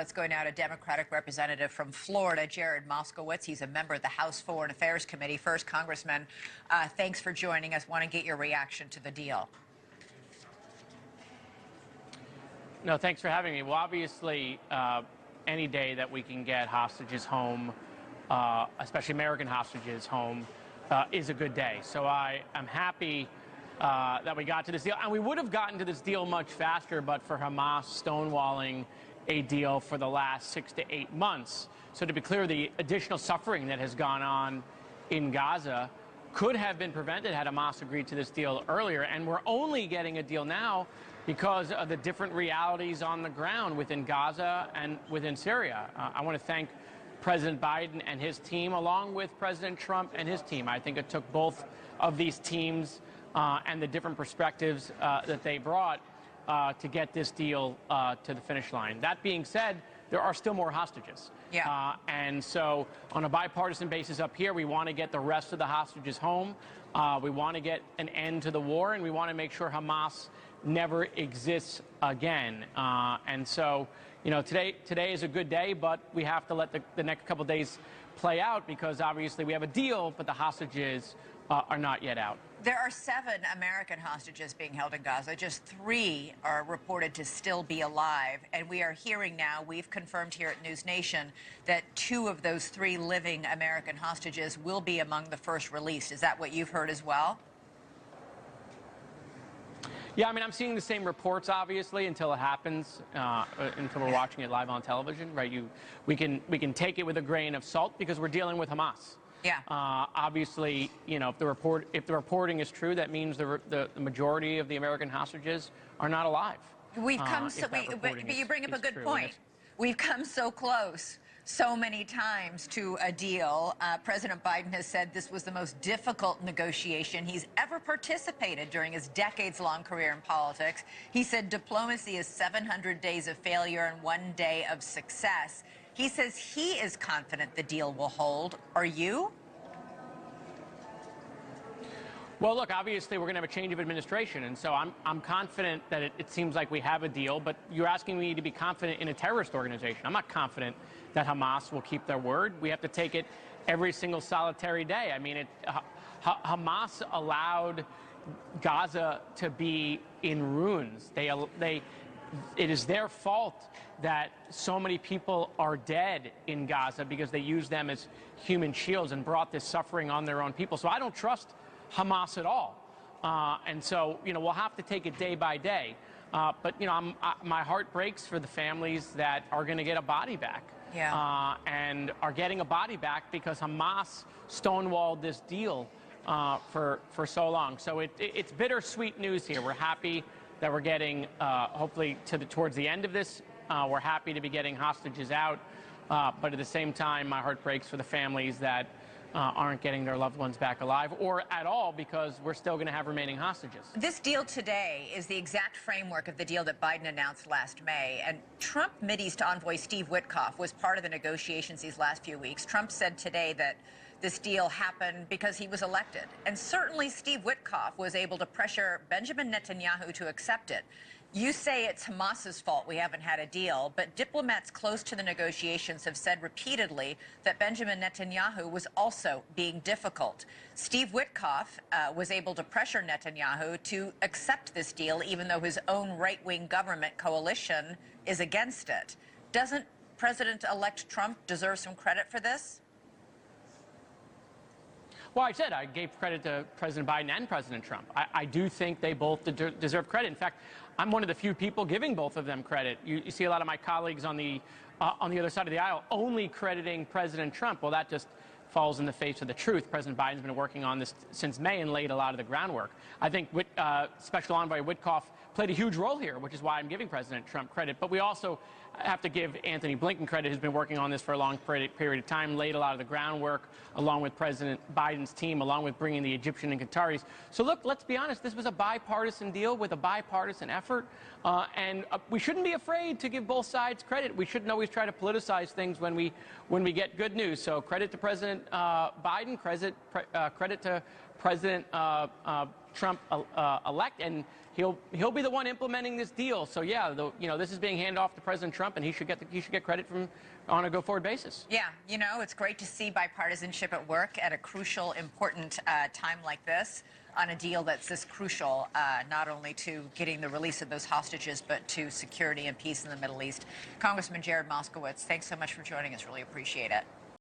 Let's go now to Democratic Representative from Florida, Jared Moskowitz. He's a member of the House Foreign Affairs Committee. First, Congressman, thanks for joining us. Want to get your reaction to the deal. No, thanks for having me. Well, obviously, any day that we can get hostages home, especially American hostages home, is a good day. So I am happy that we got to this deal. And we would have gotten to this deal much faster, but for Hamas stonewalling a deal for the last 6 to 8 months. So to be clear, the additional suffering that has gone on in Gaza could have been prevented had Hamas agreed to this deal earlier. And we're only getting a deal now because of the different realities on the ground within Gaza and within Syria. I want to thank President Biden and his team, along with President Trump and his team. I think it took both of these teams and the different perspectives that they brought to get this deal to the finish line. That being said, there are still more hostages. Yeah. And so on a bipartisan basis up here, we want to get the rest of the hostages home. We want to get an end to the war, and we want to make sure Hamas never exists again. And so, you know, today is a good day, but we have to let the next couple of days play out because obviously we have a deal, but the hostages are not yet out. There are 7 American hostages being held in Gaza. Just 3 are reported to still be alive. And we are hearing now, we've confirmed here at NewsNation, that 2 of those 3 living American hostages will be among the first released. Is that what you've heard as well? Yeah, I mean, I'm seeing the same reports, obviously, until it happens, until we're watching it live on television, right? We can take it with a grain of salt because we're dealing with Hamas. Yeah. Obviously, you know, if the reporting is true, that means the majority of the American hostages are not alive. We've come but you bring up a good point. We've come so close so many times to a deal. President Biden has said this was the most difficult negotiation he's ever participated during his decades-long career in politics. He said diplomacy is 700 days of failure and 1 day of success. He says he is confident the deal will hold. Are you? Well, look, obviously we're going to have a change of administration, and so I'm confident that it seems like we have a deal, but you're asking me to be confident in a terrorist organization. I'm not confident that Hamas will keep their word. We have to take it every single solitary day. I mean, Hamas allowed Gaza to be in ruins. It is their fault that so many people are dead in Gaza because they used them as human shields and brought this suffering on their own people. So I don't trust Hamas at all. And so, you know, we'll have to take it day by day. But, you know, my heart breaks for the families that are going to get a body back. Yeah. And are getting a body back because Hamas stonewalled this deal for so long. So it's bittersweet news here. We're happy that we're getting, hopefully, towards the end of this. We're happy to be getting hostages out. But at the same time, my heart breaks for the families that aren't getting their loved ones back alive or at all because we're still going to have remaining hostages. This deal today is the exact framework of the deal that Biden announced last May. And Trump Mideast envoy Steve Witkoff was part of the negotiations these last few weeks. Trump said today that this deal happened because he was elected. And certainly Steve Witkoff was able to pressure Benjamin Netanyahu to accept it. You say it's Hamas's fault we haven't had a deal, but diplomats close to the negotiations have said repeatedly that Benjamin Netanyahu was also being difficult. Steve Witkoff was able to pressure Netanyahu to accept this deal, even though his own right-wing government coalition is against it. Doesn't President-elect Trump deserve some credit for this? Well, I said I gave credit to President Biden and President Trump. I do think they both deserve credit. In fact, I'm one of the few people giving both of them credit. You see a lot of my colleagues on the other side of the aisle only crediting President Trump. Well, that just falls in the face of the truth. President Biden's been working on this since May and laid a lot of the groundwork. I think Special Envoy Witkoff played a huge role here, which is why I'm giving President Trump credit. But we also have to give Anthony Blinken credit, who's been working on this for a long period of time, laid a lot of the groundwork, along with President Biden's team, along with bringing the Egyptian and Qataris. So look, let's be honest, this was a bipartisan deal with a bipartisan effort, and we shouldn't be afraid to give both sides credit. We shouldn't always try to politicize things when we get good news. So credit to President Biden, credit to President Trump elect, and he'll be the one implementing this deal. So yeah, this is being handed off to President Trump, and he should get credit from on a go-forward basis. Yeah, it's great to see bipartisanship at work at a crucial, important time like this on a deal that's this crucial, not only to getting the release of those hostages, but to security and peace in the Middle East. Congressman Jared Moskowitz, thanks so much for joining us. Really appreciate it.